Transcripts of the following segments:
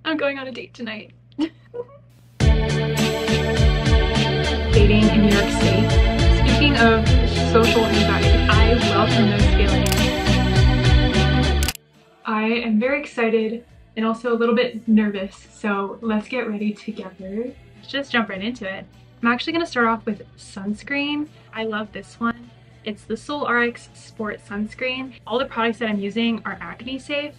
I'm going on a date tonight. Dating in New York City. Speaking of social anxiety, I welcome those feelings. I am very excited and also a little bit nervous, so let's get ready together. Let's just jump right into it. I'm actually going to start off with sunscreen. I love this one. It's the SolRx Sport Sunscreen. All the products that I'm using are acne safe,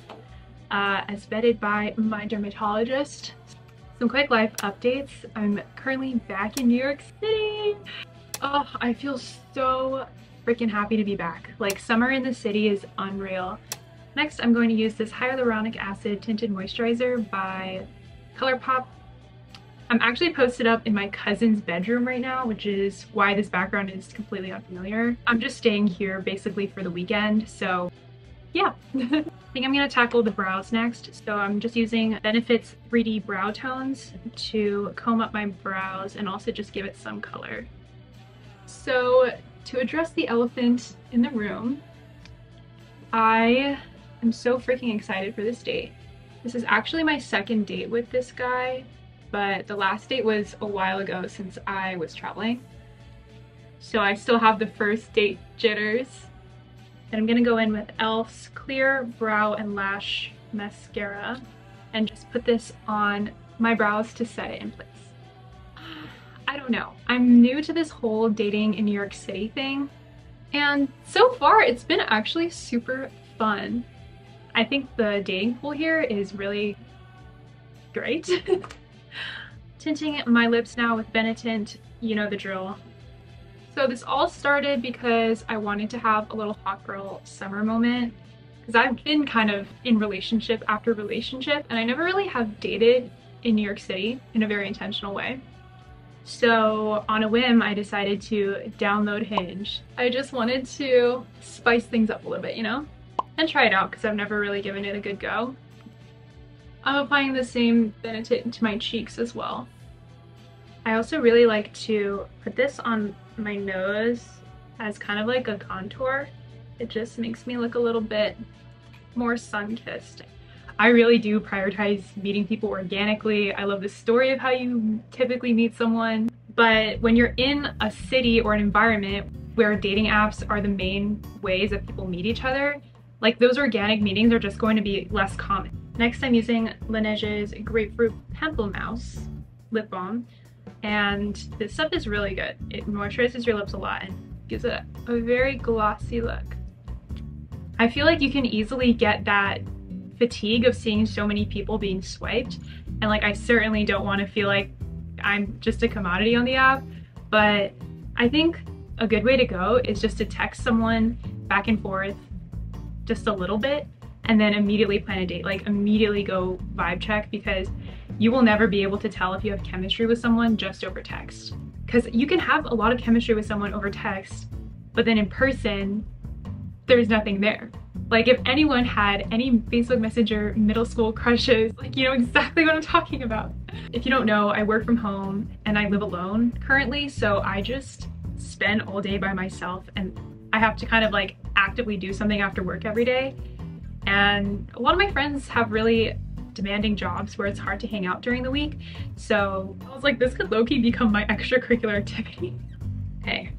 as vetted by my dermatologist. Some quick life updates. I'm currently back in New York City. Oh, I feel so freaking happy to be back. Like, summer in the city is unreal. Next, I'm going to use this hyaluronic acid tinted moisturizer by ColourPop. I'm actually posted up in my cousin's bedroom right now, which is why this background is completely unfamiliar. I'm just staying here basically for the weekend, so yeah. I think I'm gonna tackle the brows next. So I'm just using Benefit's 3D Brow Tones to comb up my brows and also just give it some color. So to address the elephant in the room, I am so freaking excited for this date. This is actually my second date with this guy, but the last date was a while ago since I was traveling. So I still have the first date jitters. And I'm gonna go in with e.l.f.'s Clear Brow and Lash Mascara and just put this on my brows to set it in place. I don't know. I'm new to this whole dating in New York City thing, and so far it's been actually super fun. I think the dating pool here is really great. Tinting my lips now with Benetint, you know the drill. So this all started because I wanted to have a little hot girl summer moment, because I've been kind of in relationship after relationship and I never really have dated in New York City in a very intentional way. So on a whim, I decided to download Hinge. I just wanted to spice things up a little bit, you know, and try it out because I've never really given it a good go. I'm applying the same Benetint to my cheeks as well. I also really like to put this on my nose as kind of like a contour. It just makes me look a little bit more sun-kissed. I really do prioritize meeting people organically. I love the story of how you typically meet someone. But when you're in a city or an environment where dating apps are the main ways that people meet each other, like, those organic meetings are just going to be less common. Next, I'm using Laneige's Grapefruit Pimple Mouse lip balm. And this stuff is really good. It moisturizes your lips a lot and gives it a very glossy look. I feel like you can easily get that fatigue of seeing so many people being swiped, and like, I certainly don't want to feel like I'm just a commodity on the app, but I think a good way to go is just to text someone back and forth just a little bit and then immediately plan a date. Like, immediately go vibe check, because you will never be able to tell if you have chemistry with someone just over text. Because you can have a lot of chemistry with someone over text, but then in person, there's nothing there. Like, if anyone had any Facebook Messenger middle school crushes, like, you know exactly what I'm talking about. If you don't know, I work from home and I live alone currently, so I just spend all day by myself and I have to kind of like actively do something after work every day. And a lot of my friends have really demanding jobs where it's hard to hang out during the week. So I was like, this could low-key become my extracurricular activity. Okay,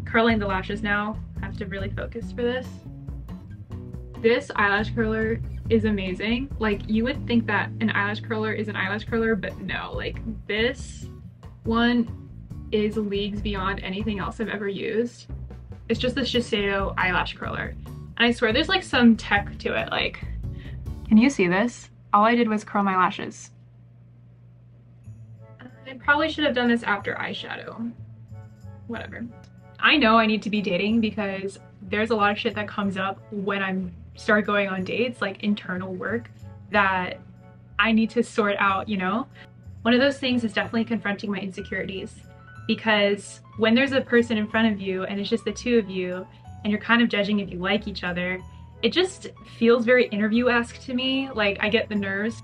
curling the lashes now. I have to really focus for this. This eyelash curler is amazing. Like, you would think that an eyelash curler is an eyelash curler, but no, like, this one is leagues beyond anything else I've ever used. It's just the Shiseido eyelash curler. And I swear there's like some tech to it. Like, can you see this? All I did was curl my lashes. I probably should have done this after eyeshadow. Whatever. I know I need to be dating because there's a lot of shit that comes up when I start going on dates, like internal work, that I need to sort out, you know? One of those things is definitely confronting my insecurities, because when there's a person in front of you and it's just the two of you and you're kind of judging if you like each other, it just feels very interview-esque to me. Like, I get the nerves.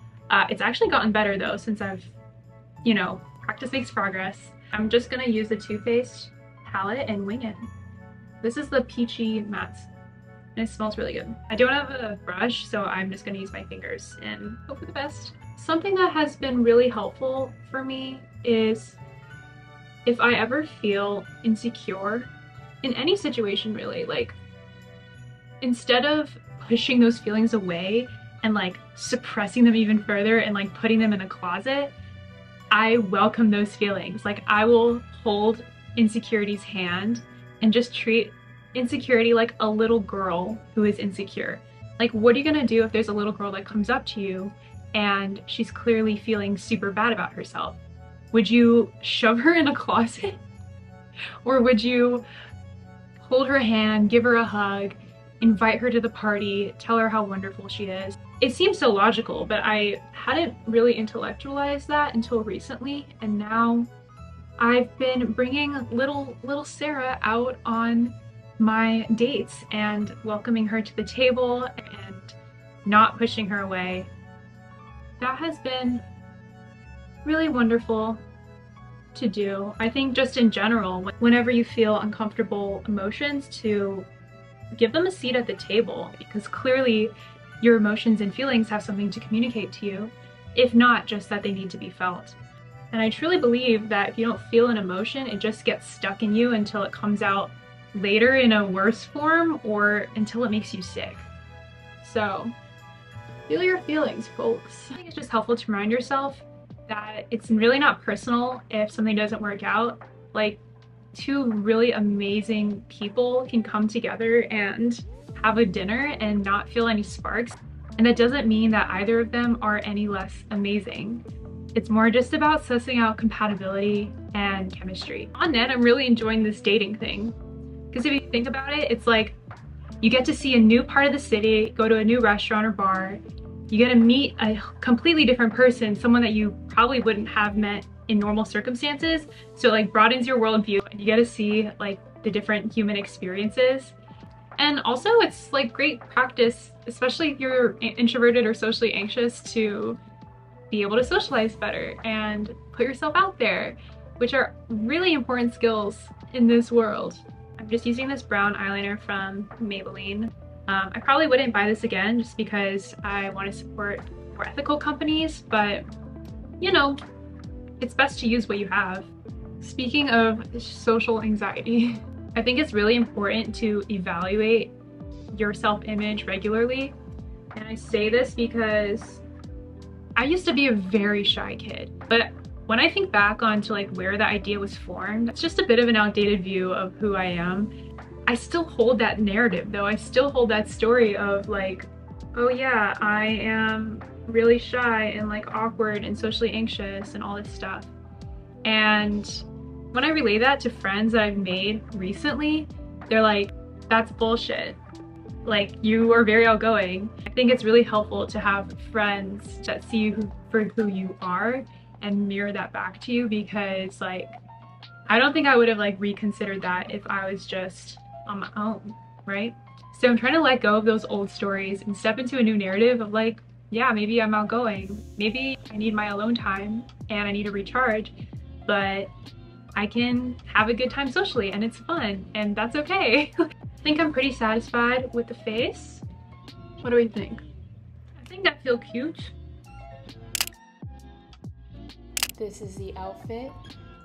It's actually gotten better though since I've, you know, practice makes progress. I'm just gonna use the Too Faced palette and wing it. This is the Peachy Matte and it smells really good. I don't have a brush, so I'm just gonna use my fingers and hope for the best. Something that has been really helpful for me is if I ever feel insecure in any situation really, like instead of pushing those feelings away and like suppressing them even further and like putting them in a closet, I welcome those feelings. Like I will hold insecurity's hand and just treat insecurity like a little girl who is insecure. Like, what are you gonna do if there's a little girl that comes up to you and she's clearly feeling super bad about herself? Would you shove her in a closet? Or would you hold her hand, give her a hug, invite her to the party, tell her how wonderful she is? It seems so logical, but I hadn't really intellectualized that until recently, and now I've been bringing little Sarah out on my dates and welcoming her to the table and not pushing her away. That has been really wonderful to do. I think just in general, whenever you feel uncomfortable emotions, to give them a seat at the table, because clearly your emotions and feelings have something to communicate to you, if not just that they need to be felt. And I truly believe that if you don't feel an emotion, it just gets stuck in you until it comes out later in a worse form or until it makes you sick. So feel your feelings, folks. I think it's just helpful to remind yourself that it's really not personal if something doesn't work out. Like, two really amazing people can come together and have a dinner and not feel any sparks. And that doesn't mean that either of them are any less amazing. It's more just about sussing out compatibility and chemistry. On net, I'm really enjoying this dating thing. Because if you think about it, it's like you get to see a new part of the city, go to a new restaurant or bar, you get to meet a completely different person, someone that you probably wouldn't have met in normal circumstances. So it like broadens your worldview and you get to see like the different human experiences. And also it's like great practice, especially if you're introverted or socially anxious, to be able to socialize better and put yourself out there, which are really important skills in this world. I'm just using this brown eyeliner from Maybelline. I probably wouldn't buy this again just because I want to support more ethical companies, but you know, it's best to use what you have. Speaking of social anxiety, I think it's really important to evaluate your self-image regularly. And I say this because I used to be a very shy kid, but when I think back onto like where the idea was formed, it's just a bit of an outdated view of who I am. I still hold that narrative though. I still hold that story of like, oh yeah, I am really shy and like awkward and socially anxious and all this stuff. And when I relay that to friends that I've made recently, they're like, that's bullshit. Like, you are very outgoing. I think it's really helpful to have friends that see you for who you are and mirror that back to you, because like, I don't think I would have like reconsidered that if I was just on my own, right? So I'm trying to let go of those old stories and step into a new narrative of like, yeah, maybe I'm outgoing. Maybe I need my alone time and I need to recharge, but I can have a good time socially and it's fun and that's okay. I think I'm pretty satisfied with the face. What do we think? I think I feel cute. This is the outfit.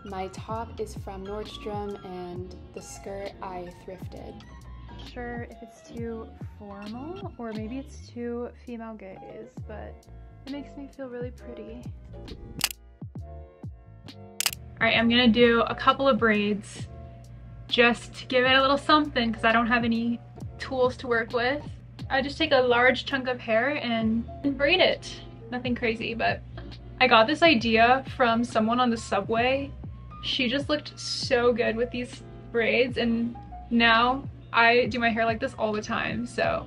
My top is from Nordstrom and the skirt I thrifted. Not sure if it's too formal or maybe it's too female gaze, but it makes me feel really pretty. All right, I'm gonna do a couple of braids just to give it a little something because I don't have any tools to work with. I just take a large chunk of hair and braid it. Nothing crazy, but I got this idea from someone on the subway. She just looked so good with these braids, and now I do my hair like this all the time. So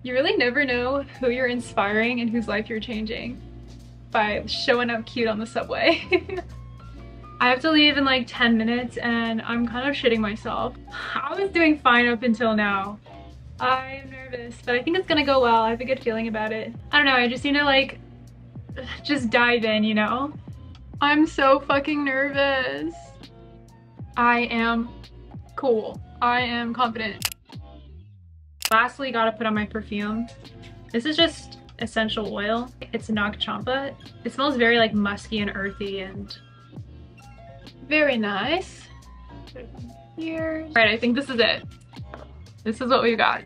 you really never know who you're inspiring and whose life you're changing by showing up cute on the subway. I have to leave in like 10 minutes and I'm kind of shitting myself. I was doing fine up until now. I'm nervous, but I think it's gonna go well. I have a good feeling about it. I don't know, I just need to like, just dive in, you know? I'm so fucking nervous. I am cool. I am confident. Lastly, gotta put on my perfume. This is just essential oil. It's Nag Champa. It smells very like musky and earthy and very nice. Put it on here. All right, I think this is it. This is what we got.